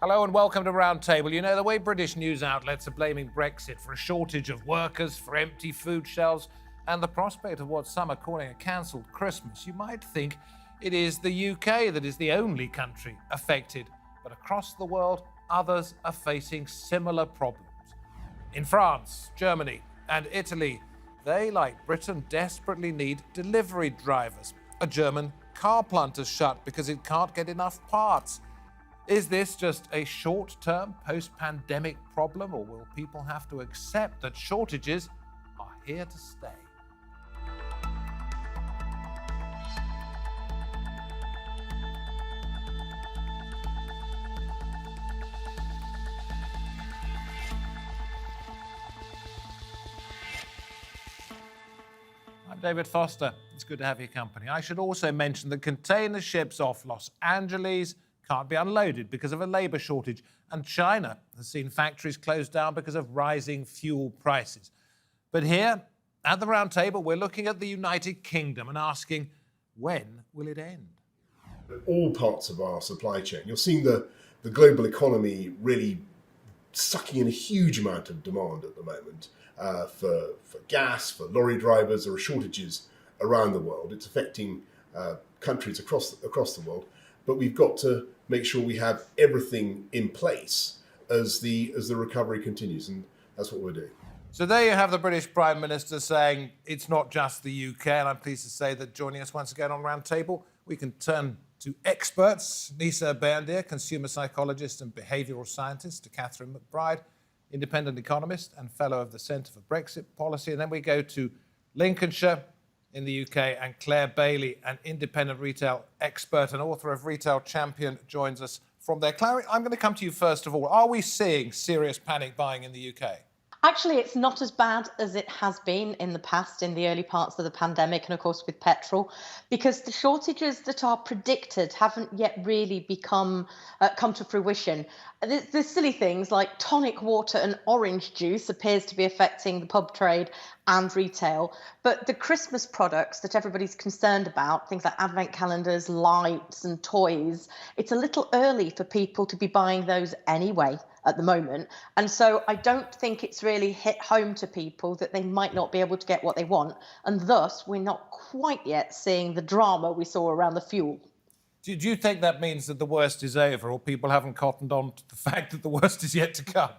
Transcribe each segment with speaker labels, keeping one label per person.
Speaker 1: Hello and welcome to Roundtable. You know, the way British news outlets are blaming Brexit for a shortage of workers, for empty food shelves, and the prospect of what some are calling a cancelled Christmas, you might think it is the UK that is the only country affected. But across the world, others are facing similar problems. In France, Germany, and Italy, they, like Britain, desperately need delivery drivers. A German car plant has shut because it can't get enough parts. Is this just a short-term, post-pandemic problem, or will people have to accept that shortages are here to stay? I'm David Foster. It's good to have your company. I should also mention that container ships off Los Angeles can't be unloaded because of a labour shortage, and China has seen factories closed down because of rising fuel prices. But here, at the round table, we're looking at the United Kingdom and asking, when will it end?
Speaker 2: All parts of our supply chain, you're seeing the global economy really sucking in a huge amount of demand at the moment for gas, for lorry drivers. There are shortages around the world. It's affecting countries across the world. But we've got to make sure we have everything in place as the recovery continues, and that's what we're doing.
Speaker 1: So there you have the British Prime Minister saying it's not just the UK, and I'm pleased to say that joining us once again on Roundtable, we can turn to experts. Nisa Bayindir, consumer psychologist and behavioural scientist, to Catherine McBride, independent economist and fellow of the Centre for Brexit Policy. And then we go to Lincolnshire in the UK, and Clare Bailey, an independent retail expert and author of Retail Champion, joins us from there. Clare, I'm going to come to you first of all. Are we seeing serious panic buying in the UK?
Speaker 3: Actually, it's not as bad as it has been in the past, in the early parts of the pandemic, and of course with petrol, because the shortages that are predicted haven't yet really come to fruition. The silly things like tonic water and orange juice appears to be affecting the pub trade and retail, but the Christmas products that everybody's concerned about, things like advent calendars, lights and toys, it's a little early for people to be buying those anyway at the moment. And so I don't think it's really hit home to people that they might not be able to get what they want. And thus, we're not quite yet seeing the drama we saw around the fuel.
Speaker 1: Do you think that means that the worst is over, or people haven't cottoned on to the fact that the worst is yet to come?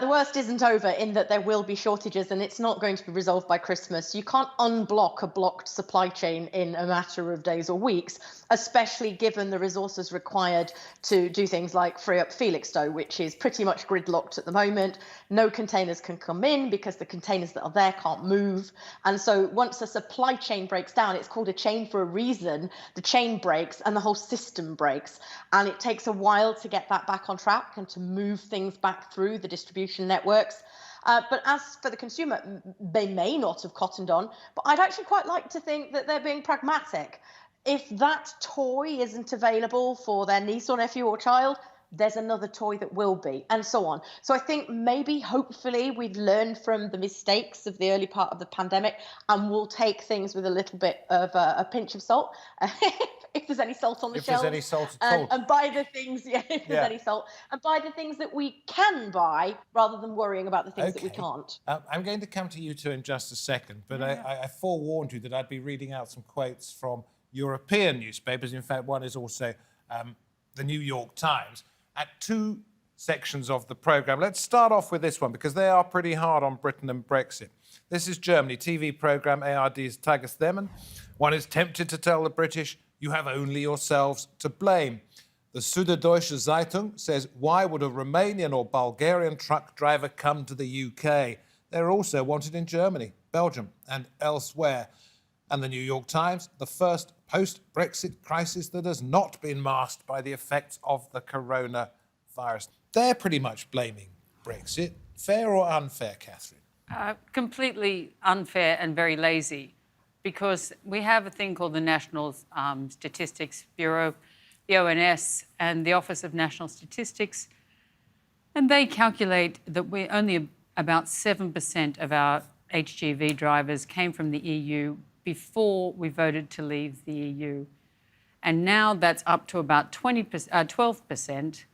Speaker 3: The worst isn't over in that there will be shortages, and it's not going to be resolved by Christmas. You can't unblock a blocked supply chain in a matter of days or weeks, especially given the resources required to do things like free up Felixstowe, which is pretty much gridlocked at the moment. No containers can come in because the containers that are there can't move. And so once the supply chain breaks down, it's called a chain for a reason. The chain breaks and the whole system breaks. And it takes a while to get that back on track and to move things back through the distribution networks. But as for the consumer, they may not have cottoned on, but I'd actually quite like to think that they're being pragmatic. If that toy isn't available for their niece or nephew or child, there's another toy that will be, and so on. So I think maybe, hopefully, we've learned from the mistakes of the early part of the pandemic, and we'll take things with a little bit of a pinch of salt, if there's any salt on the shelves.
Speaker 1: If there's any salt at all.
Speaker 3: And buy the things, if there's any salt, and buy the things that we can buy, rather than worrying about the things that we can't.
Speaker 1: I'm going to come to you two in just a second, but I forewarned you that I'd be reading out some quotes from European newspapers. In fact, one is also the New York Times, at two sections of the programme. Let's start off with this one, because they are pretty hard on Britain and Brexit. This is Germany, TV programme ARD's Tagesthemen. One is tempted to tell the British, you have only yourselves to blame. The Süddeutsche Zeitung says, why would a Romanian or Bulgarian truck driver come to the UK? They're also wanted in Germany, Belgium and elsewhere. And the New York Times, the first post-Brexit crisis that has not been masked by the effects of the coronavirus. They're pretty much blaming Brexit. Fair or unfair, Catherine?
Speaker 4: Completely unfair and very lazy, because we have a thing called the National Statistics Bureau, the ONS, and the Office of National Statistics, and they calculate that we're only about 7% of our HGV drivers came from the EU before we voted to leave the EU. And now that's up to about 12%.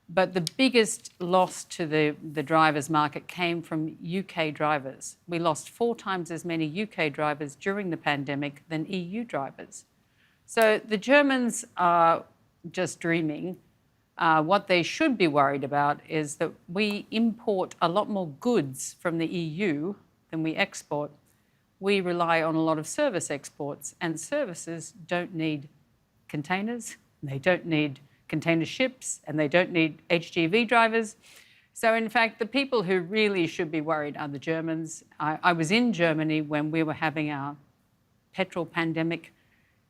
Speaker 4: But the biggest loss to the drivers market came from UK drivers. We lost 4 times as many UK drivers during the pandemic than EU drivers. So the Germans are just dreaming. What they should be worried about is that we import a lot more goods from the EU than we export. We rely on a lot of service exports, and services don't need containers, they don't need container ships, and they don't need HGV drivers. So in fact, the people who really should be worried are the Germans. I was in Germany when we were having our petrol pandemic,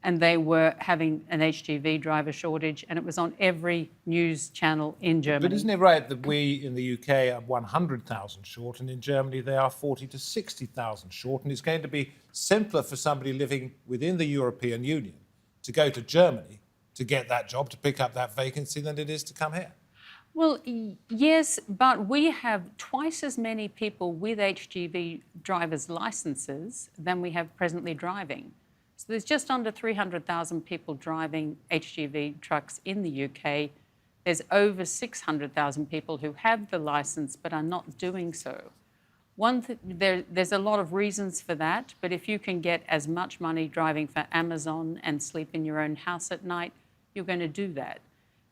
Speaker 4: and they were having an HGV driver shortage, and it was on every news channel in Germany.
Speaker 1: But isn't it right that we in the UK are 100,000 short, and in Germany they are 40 to 60,000 short, and it's going to be simpler for somebody living within the European Union to go to Germany to get that job, to pick up that vacancy, than it is to come here?
Speaker 4: Well, yes, but we have twice as many people with HGV drivers' licenses than we have presently driving. So there's just under 300,000 people driving HGV trucks in the UK. There's over 600,000 people who have the license but are not doing so. There's a lot of reasons for that, but if you can get as much money driving for Amazon and sleep in your own house at night, you're going to do that.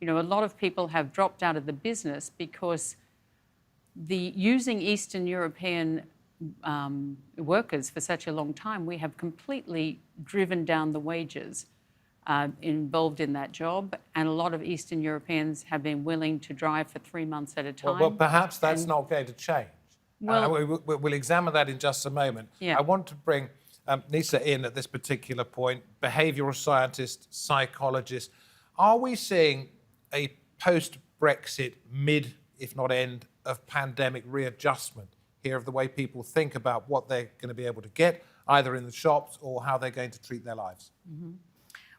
Speaker 4: You know, a lot of people have dropped out of the business because using Eastern European workers for such a long time, we have completely driven down the wages involved in that job, and a lot of Eastern Europeans have been willing to drive for 3 months at a time.
Speaker 1: Well, perhaps that's not going to change.
Speaker 4: Well,
Speaker 1: We'll examine that in just a moment.
Speaker 4: Yeah.
Speaker 1: I want to bring Nisa in at this particular point, behavioural scientist, psychologist. Are we seeing a post-Brexit mid, if not end, of pandemic readjustment here of the way people think about what they're going to be able to get, either in the shops or how they're going to treat their lives?
Speaker 5: Mm-hmm.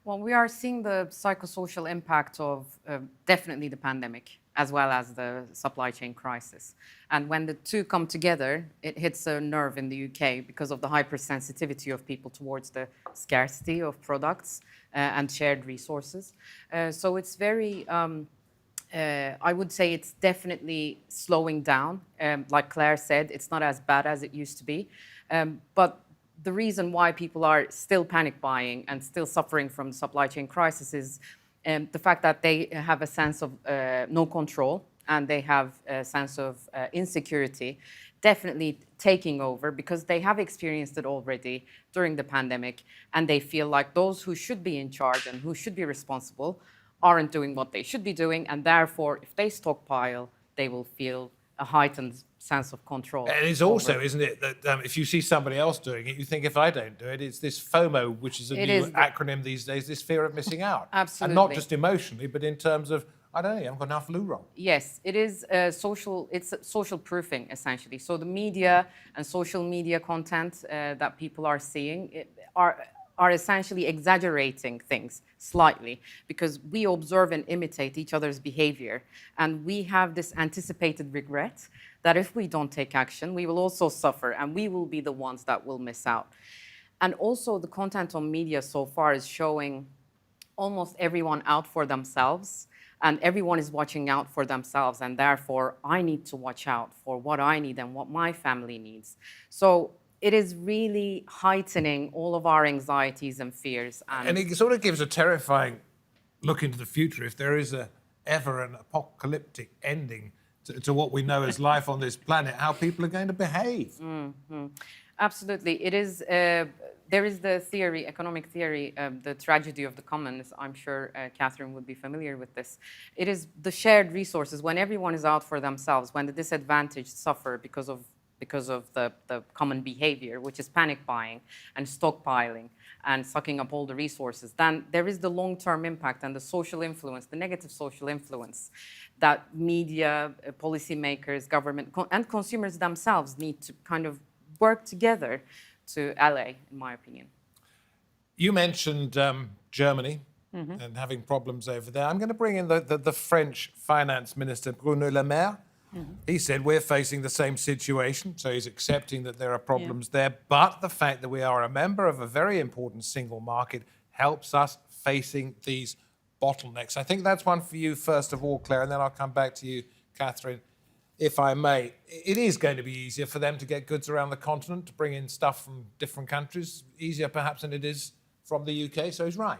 Speaker 5: Well, we are seeing the psychosocial impact of definitely the pandemic, as well as the supply chain crisis. And when the two come together, it hits a nerve in the UK because of the hypersensitivity of people towards the scarcity of products and shared resources. So it's very, I would say it's definitely slowing down. Like Claire said, it's not as bad as it used to be. But the reason why people are still panic buying and still suffering from the supply chain crisis is the fact that they have a sense of no control, and they have a sense of insecurity definitely taking over because they have experienced it already during the pandemic, and they feel like those who should be in charge and who should be responsible aren't doing what they should be doing, and therefore if they stockpile, they will feel a heightened sense of control.
Speaker 1: And it's also, isn't it, that if you see somebody else doing it, you think, if I don't do it, it's this FOMO, which is a new acronym these days, this fear of missing out.
Speaker 5: Absolutely.
Speaker 1: And not just emotionally, but in terms of, I don't know, you haven't got enough loo roll.
Speaker 5: Yes, it is it's social proofing, essentially. So the media and social media content that people are seeing are essentially exaggerating things slightly because we observe and imitate each other's behavior. And we have this anticipated regret that if we don't take action, we will also suffer and we will be the ones that will miss out. And also the content on media so far is showing almost everyone out for themselves, and everyone is watching out for themselves, and therefore I need to watch out for what I need and what my family needs. So it is really heightening all of our anxieties and fears.
Speaker 1: And it sort of gives a terrifying look into the future if there is ever an apocalyptic ending to what we know as life on this planet, how people are going to behave.
Speaker 5: Mm-hmm. Absolutely. It is. There is the theory, economic theory, the tragedy of the commons. I'm sure Catherine would be familiar with this. It is the shared resources. When everyone is out for themselves, when the disadvantaged suffer because of the common behavior, which is panic buying and stockpiling and sucking up all the resources, then there is the long-term impact and the social influence, the negative social influence that media, policymakers, government, and consumers themselves need to kind of work together to allay, in my opinion.
Speaker 1: You mentioned Germany and having problems over there. I'm going to bring in the French finance minister, Bruno Le Maire. He said we're facing the same situation, so he's accepting that there are problems there, but the fact that we are a member of a very important single market helps us facing these bottlenecks? I think that's one for you, first of all, Claire, and then I'll come back to you, Catherine, if I may. It is going to be easier for them to get goods around the continent, to bring in stuff from different countries, easier perhaps than it is from the UK, so he's right.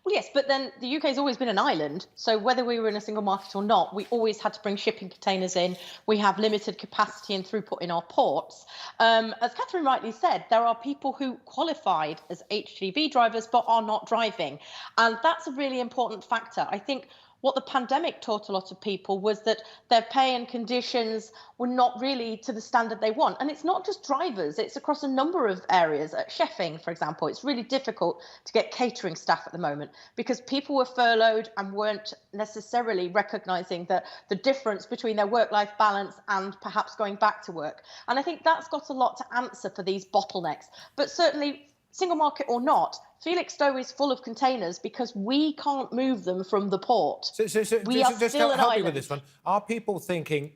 Speaker 3: Well, yes, but then the UK has always been an island. So whether we were in a single market or not, we always had to bring shipping containers in. We have limited capacity and throughput in our ports. As Catherine rightly said, there are people who qualified as HGV drivers but are not driving. And that's a really important factor. I think what the pandemic taught a lot of people was that their pay and conditions were not really to the standard they want. And it's not just drivers, it's across a number of areas. At chefing, for example, it's really difficult to get catering staff at the moment because people were furloughed and weren't necessarily recognising the difference between their work-life balance and perhaps going back to work. And I think that's got a lot to answer for these bottlenecks. But certainly, single market or not, Felixstowe is full of containers because we can't move them from the port.
Speaker 1: So
Speaker 3: we are
Speaker 1: just
Speaker 3: still an
Speaker 1: help me
Speaker 3: island.
Speaker 1: with this one. Are people thinking,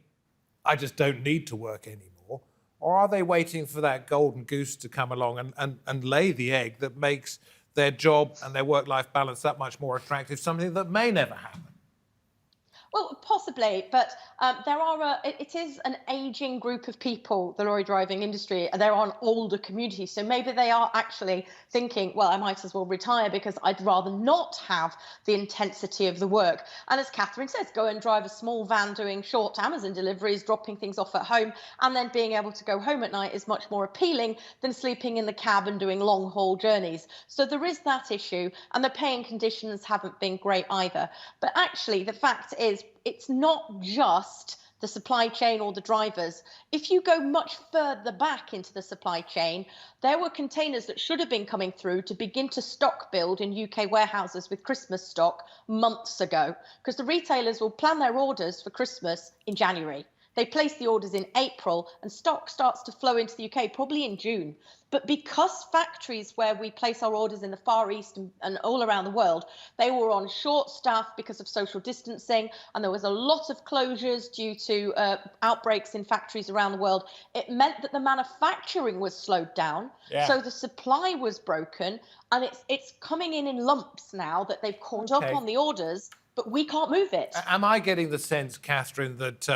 Speaker 1: I just don't need to work anymore? Or are they waiting for that golden goose to come along and lay the egg that makes their job and their work-life balance that much more attractive, something that may never happen?
Speaker 3: Well, possibly, but it is an ageing group of people, the lorry driving industry. They're an older community. So maybe they are actually thinking, well, I might as well retire because I'd rather not have the intensity of the work. And as Catherine says, go and drive a small van doing short Amazon deliveries, dropping things off at home, and then being able to go home at night is much more appealing than sleeping in the cab and doing long haul journeys. So there is that issue, and the paying conditions haven't been great either. But actually, the fact is, it's not just the supply chain or the drivers. If you go much further back into the supply chain, there were containers that should have been coming through to begin to stock build in UK warehouses with Christmas stock months ago, because the retailers will plan their orders for Christmas in January. They place the orders in April and stock starts to flow into the UK probably in June. But because factories where we place our orders in the Far East and all around the world, they were on short staff because of social distancing, and there was a lot of closures due to outbreaks in factories around the world, it meant that the manufacturing was slowed down.
Speaker 1: Yeah.
Speaker 3: So the supply was broken, and it's coming in lumps now that they've caught up on the orders, but we can't move it.
Speaker 1: Am I getting the sense, Catherine, that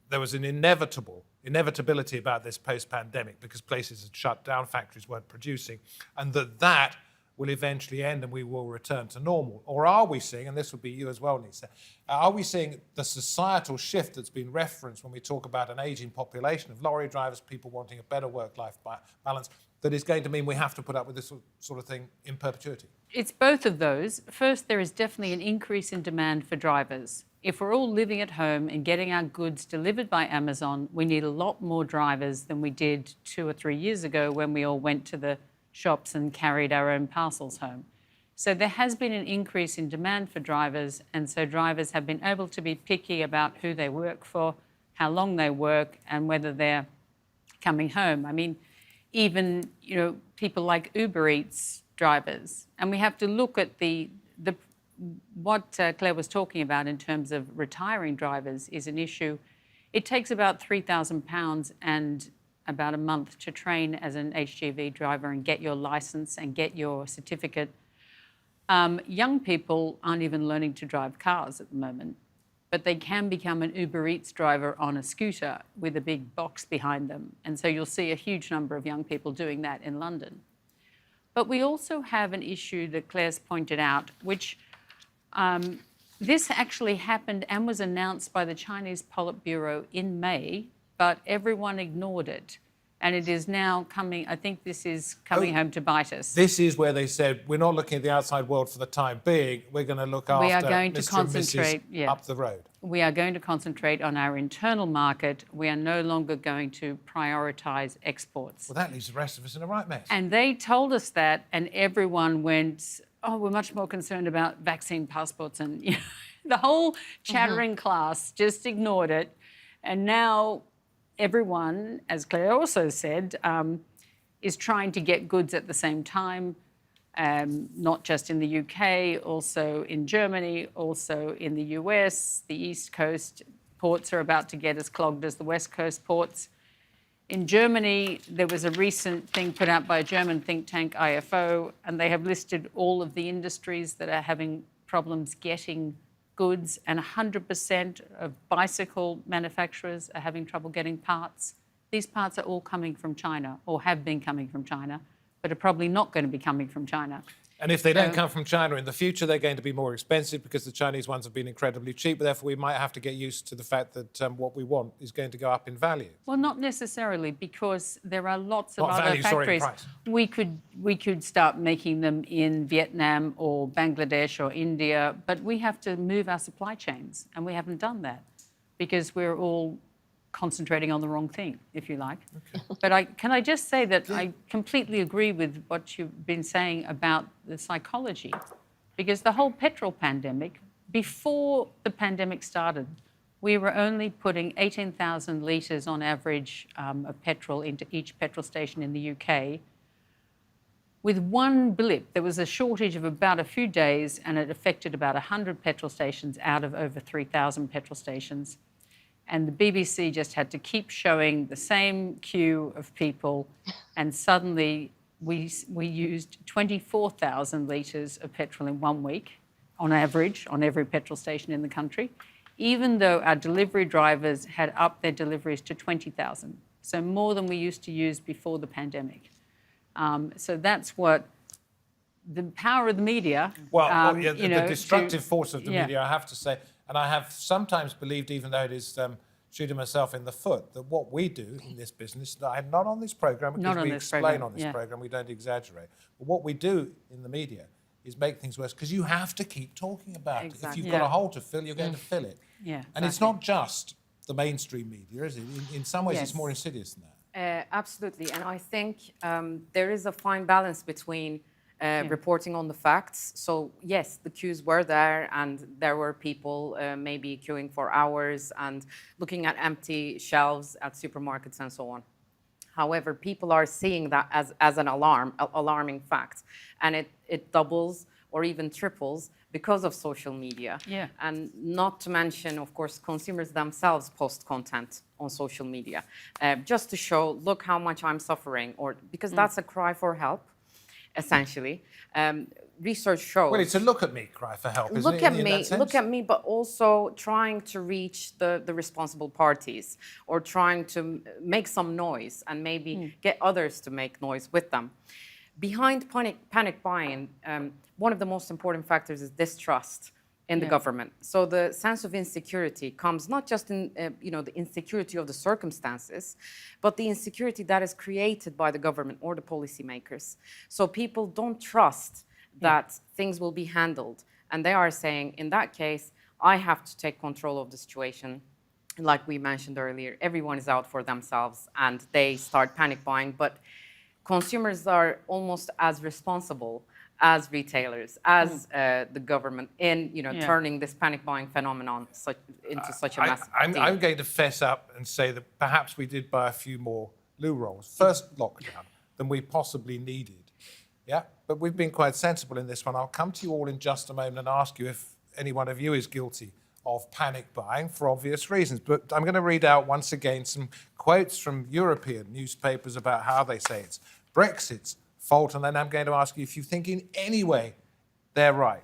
Speaker 1: there was an inevitability about this post-pandemic because places had shut down, factories weren't producing, and that will eventually end and we will return to normal? Or are we seeing, and this would be you as well, Nisa, are we seeing the societal shift that's been referenced when we talk about an ageing population of lorry drivers, people wanting a better work-life balance, that is going to mean we have to put up with this sort of thing in perpetuity?
Speaker 4: It's both of those. First, there is definitely an increase in demand for drivers. If we're all living at home and getting our goods delivered by Amazon, we need a lot more drivers than we did 2 or 3 years ago when we all went to the shops and carried our own parcels home. So there has been an increase in demand for drivers, and so drivers have been able to be picky about who they work for, how long they work, and whether they're coming home. I mean, even, people like Uber Eats drivers, and we have to look at what Claire was talking about in terms of retiring drivers is an issue. It takes about £3,000 and about a month to train as an HGV driver and get your license and get your certificate. Young people aren't even learning to drive cars at the moment, but they can become an Uber Eats driver on a scooter with a big box behind them. And so you'll see a huge number of young people doing that in London. But we also have an issue that Claire's pointed out, which this actually happened and was announced by the Chinese Politburo in May, but everyone ignored it. And it is now coming, I think this is coming home to bite us.
Speaker 1: This is where they said, we're not looking at the outside world for the time being, we're going to look after
Speaker 4: We are going to
Speaker 1: Mr. and Mrs.
Speaker 4: concentrate,
Speaker 1: up the road.
Speaker 4: We are going to concentrate on our internal market. We are no longer going to prioritise exports.
Speaker 1: Well, that leaves the rest of us in a right mess.
Speaker 4: And they told us that, and everyone went, oh, we're much more concerned about vaccine passports. And the whole chattering class just ignored it. And now everyone, as Claire also said, is trying to get goods at the same time, not just in the UK, also in Germany, also in the US. The East Coast ports are about to get as clogged as the West Coast ports. In Germany, there was a recent thing put out by a German think tank, IFO, and they have listed all of the industries that are having problems getting goods, and 100% of bicycle manufacturers are having trouble getting parts. These parts are all coming from China, or have been coming from China, but are probably not going to be coming from China.
Speaker 1: And if they don't come from China in the future, they're going to be more expensive because the Chinese ones have been incredibly cheap. Therefore, we might have to get used to the fact that what we want is going to go up in value.
Speaker 4: Well, not necessarily, because there are lots of
Speaker 1: Not
Speaker 4: other
Speaker 1: value, sorry,
Speaker 4: factories.
Speaker 1: price.
Speaker 4: We could start making them in Vietnam or Bangladesh or India, but we have to move our supply chains, and we haven't done that because we're all concentrating on the wrong thing, if you like. Okay. But can I just say that I completely agree with what you've been saying about the psychology, because the whole petrol pandemic, before the pandemic started, we were only putting 18,000 litres on average of petrol into each petrol station in the UK. With one blip, there was a shortage of about a few days, and it affected about 100 petrol stations out of over 3,000 petrol stations. And the BBC just had to keep showing the same queue of people, and suddenly we used 24,000 litres of petrol in 1 week, on average, on every petrol station in the country, even though our delivery drivers had upped their deliveries to 20,000, so more than we used to use before the pandemic. So that's what the power of the media.
Speaker 1: The destructive force of the media, I have to say. And I have sometimes believed, even though it is shooting myself in the foot, that what we do in this business, not on this programme, because we explain on this programme, we don't exaggerate, but what we do in the media is make things worse, because you have to keep talking about it. If you've got a hole to fill, you're going to fill it.
Speaker 4: Yeah,
Speaker 1: and it's not just the mainstream media, is it? In some ways, it's more insidious than that.
Speaker 5: Absolutely. And I think there is a fine balance between reporting on the facts. So yes, the queues were there, and there were people maybe queuing for hours and looking at empty shelves at supermarkets and so on. However, people are seeing that as an alarming fact, and it doubles or even triples because of social media.
Speaker 4: Yeah.
Speaker 5: And not to mention, of course, consumers themselves post content on social media just to show, look how much I'm suffering, or because that's a cry for help. Essentially, research shows.
Speaker 1: Well, it's a look at me cry for help, isn't it?
Speaker 5: Look at me, but also trying to reach the responsible parties, or trying to make some noise and maybe get others to make noise with them. Behind panic buying, one of the most important factors is distrust in the government. So the sense of insecurity comes not just in the insecurity of the circumstances, but the insecurity that is created by the government or the policymakers. So people don't trust that things will be handled, and they are saying, in that case, I have to take control of the situation. Like we mentioned earlier, everyone is out for themselves, and they start panic buying. But consumers are almost as responsible as retailers, as the government, in turning this panic buying phenomenon into such a massive deal.
Speaker 1: I'm going to fess up and say that perhaps we did buy a few more loo rolls first lockdown than we possibly needed. Yeah, but we've been quite sensible in this one. I'll come to you all in just a moment and ask you if any one of you is guilty of panic buying for obvious reasons. But I'm going to read out once again some quotes from European newspapers about how they say it's Brexit's fault, and then I'm going to ask you if you think in any way they're right.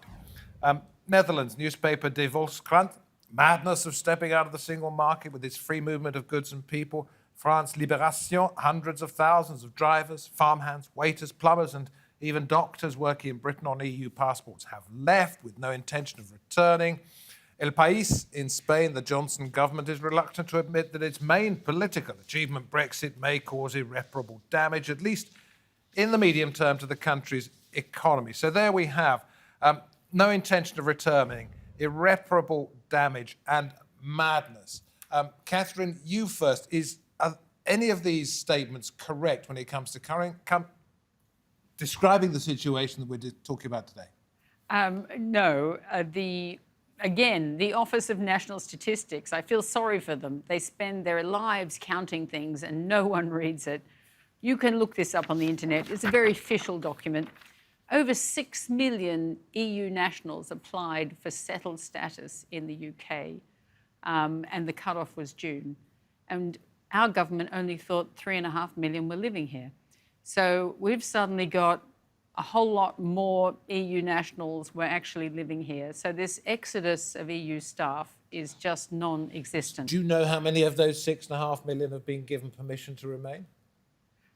Speaker 1: Netherlands newspaper De Volkskrant, madness of stepping out of the single market with its free movement of goods and people. France Libération, hundreds of thousands of drivers, farmhands, waiters, plumbers, and even doctors working in Britain on EU passports have left with no intention of returning. El País in Spain, the Johnson government is reluctant to admit that its main political achievement, Brexit, may cause irreparable damage, at least in the medium term, to the country's economy. So there we have no intention of returning, irreparable damage, and madness. Catherine, you first. Are any of these statements correct when it comes to describing the situation that we're talking about today?
Speaker 4: No. The Office of National Statistics, I feel sorry for them. They spend their lives counting things and no one reads it. You can look this up on the internet. It's a very official document. Over 6 million EU nationals applied for settled status in the UK, and the cutoff was June. And our government only thought 3.5 million were living here. So we've suddenly got a whole lot more EU nationals were actually living here. So this exodus of EU staff is just non-existent.
Speaker 1: Do you know how many of those 6.5 million have been given permission to remain?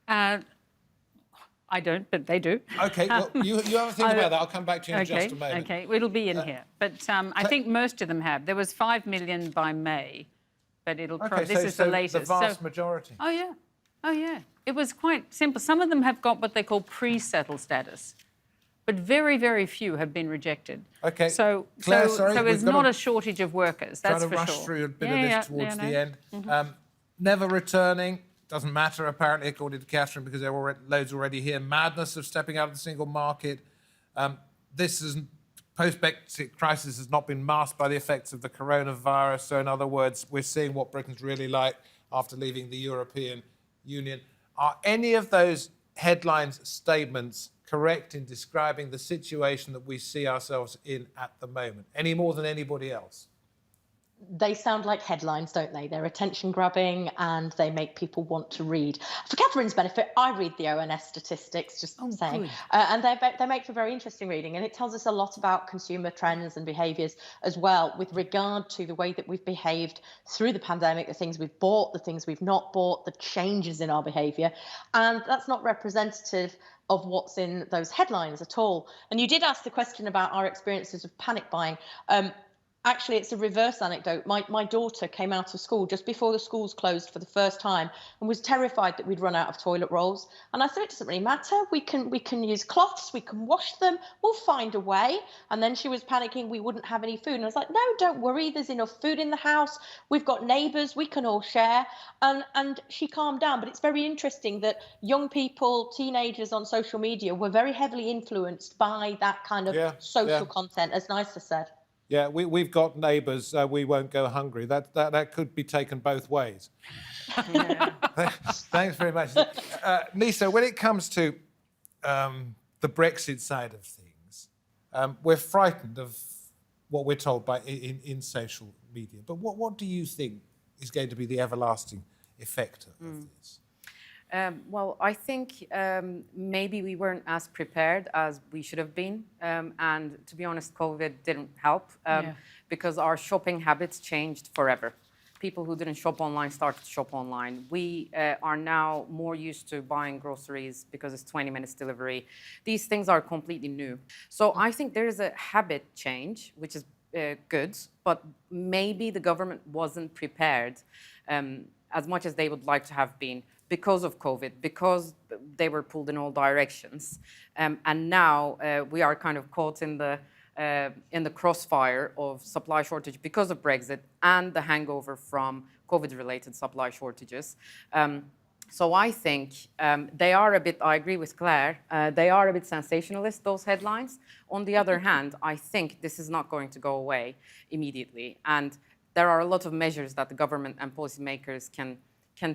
Speaker 4: I don't, but they do.
Speaker 1: OK, well, you have a think about that. I'll come back to you in just a moment.
Speaker 4: OK, it'll be in here. But I think most of them have. There was 5 million by May, but it'll probably...
Speaker 1: OK,
Speaker 4: this is the latest.
Speaker 1: The vast majority.
Speaker 4: Oh, yeah. Oh, yeah. It was quite simple. Some of them have got what they call pre-settled status, but very, very few have been rejected.
Speaker 1: OK.
Speaker 4: So
Speaker 1: Claire, sorry,
Speaker 4: there's not a shortage of workers, that's for sure.
Speaker 1: Trying to rush through a bit of this towards the end. Never returning, doesn't matter apparently, according to Catherine, because there are loads already here. Madness of stepping out of the single market. This is post-Brexit crisis has not been masked by the effects of the coronavirus. So in other words, we're seeing what Britain's really like after leaving the European Union. Are any of those headlines, statements, correct in describing the situation that we see ourselves in at the moment, any more than anybody else?
Speaker 3: They sound like headlines, don't they? They're attention grabbing and they make people want to read. For Catherine's benefit, I read the ONS statistics, just saying, and they make for very interesting reading, and it tells us a lot about consumer trends and behaviours as well with regard to the way that we've behaved through the pandemic, the things we've bought, the things we've not bought, the changes in our behaviour, and that's not representative of what's in those headlines at all. And you did ask the question about our experiences of panic buying. Actually, it's a reverse anecdote. My daughter came out of school just before the schools closed for the first time and was terrified that we'd run out of toilet rolls. And I said, it doesn't really matter. We can use cloths. We can wash them. We'll find a way. And then she was panicking we wouldn't have any food. And I was like, no, don't worry. There's enough food in the house. We've got neighbours. We can all share. And she calmed down. But it's very interesting that young people, teenagers on social media were very heavily influenced by that kind of social content, as Nisa said.
Speaker 1: Yeah, we've got neighbours, we won't go hungry. That could be taken both ways. Thanks very much. Nisa, when it comes to the Brexit side of things, we're frightened of what we're told by in social media. But what do you think is going to be the everlasting effect of this?
Speaker 5: Well, I think maybe we weren't as prepared as we should have been. And to be honest, COVID didn't help because our shopping habits changed forever. People who didn't shop online started to shop online. We are now more used to buying groceries because it's 20 minutes delivery. These things are completely new. So I think there is a habit change, which is good, but maybe the government wasn't prepared as much as they would like to have been, because of COVID, because they were pulled in all directions. And now we are kind of caught in the crossfire of supply shortage because of Brexit and the hangover from COVID-related supply shortages. So I think they are a bit, I agree with Claire, they are a bit sensationalist, those headlines. On the other hand, I think this is not going to go away immediately. And there are a lot of measures that the government and policymakers can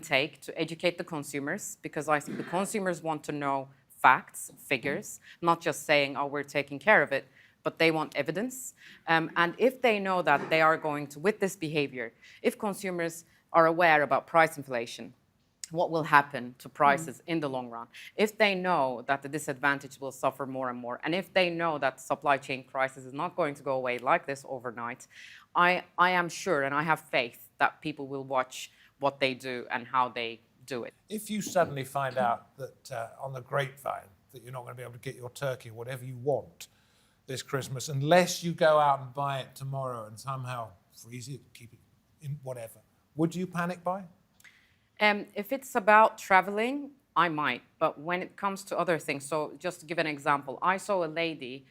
Speaker 5: take to educate the consumers, because I think the consumers want to know facts, figures, not just saying, oh, we're taking care of it, but they want evidence. And if they know that they are going to, with this behavior, if consumers are aware about price inflation, what will happen to prices in the long run, if they know that the disadvantaged will suffer more and more, and if they know that supply chain crisis is not going to go away like this overnight, I am sure and I have faith that people will watch what they do and how they do it.
Speaker 1: If you suddenly find out that on the grapevine that you're not going to be able to get your turkey or whatever you want this Christmas, unless you go out and buy it tomorrow and somehow freeze it, keep it in whatever, would you panic buy?
Speaker 5: If it's about traveling, I might. But when it comes to other things, so just to give an example, I saw a lady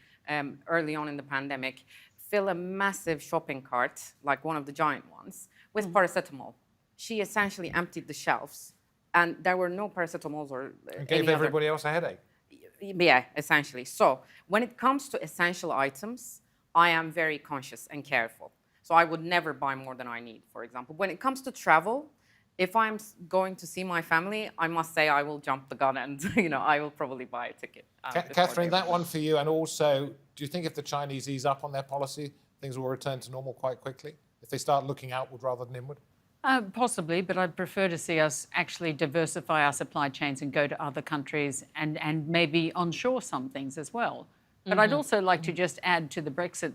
Speaker 5: early on in the pandemic fill a massive shopping cart, like one of the giant ones, with paracetamol. She essentially emptied the shelves, and there were no paracetamols or
Speaker 1: and gave everybody else a headache.
Speaker 5: Yeah, essentially. So when it comes to essential items, I am very conscious and careful. So I would never buy more than I need, for example. When it comes to travel, if I'm going to see my family, I must say I will jump the gun and I will probably buy a ticket.
Speaker 1: Catherine, that one for you. And also, do you think if the Chinese ease up on their policy, things will return to normal quite quickly? If they start looking outward rather than inward?
Speaker 4: Possibly, but I'd prefer to see us actually diversify our supply chains and go to other countries and maybe onshore some things as well. But I'd also like to just add to the Brexit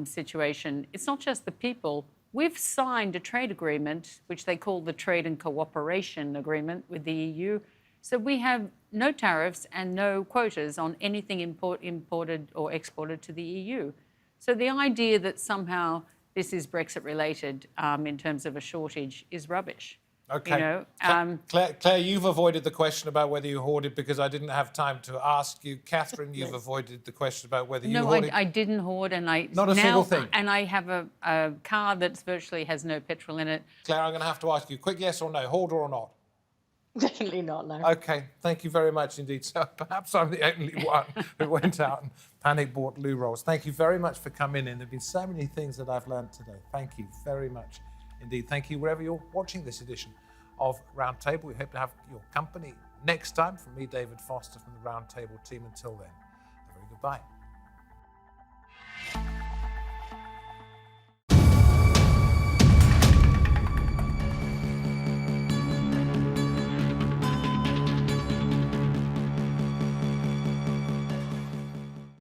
Speaker 4: situation, it's not just the people. We've signed a trade agreement, which they call the Trade and Cooperation Agreement with the EU. So we have no tariffs and no quotas on anything imported or exported to the EU. So the idea that somehow this is Brexit related in terms of a shortage is rubbish.
Speaker 1: Okay.
Speaker 4: You know,
Speaker 1: Claire, you've avoided the question about whether you hoarded because I didn't have time to ask you. Catherine, you've avoided the question about whether you hoarded.
Speaker 4: No, I didn't hoard, and
Speaker 1: Not a single thing.
Speaker 4: And I have a car that virtually has no petrol in it.
Speaker 1: Claire, I'm going to have to ask you, quick yes or no, hoarder or not?
Speaker 3: Definitely not, no.
Speaker 1: Okay, thank you very much indeed. So perhaps I'm the only one who went out and panic bought loo rolls. Thank you very much for coming in. There have been so many things that I've learned today. Thank you very much indeed. Thank you wherever you're watching this edition of Roundtable. We hope to have your company next time. From me, David Foster, from the Roundtable team. Until then, a very goodbye.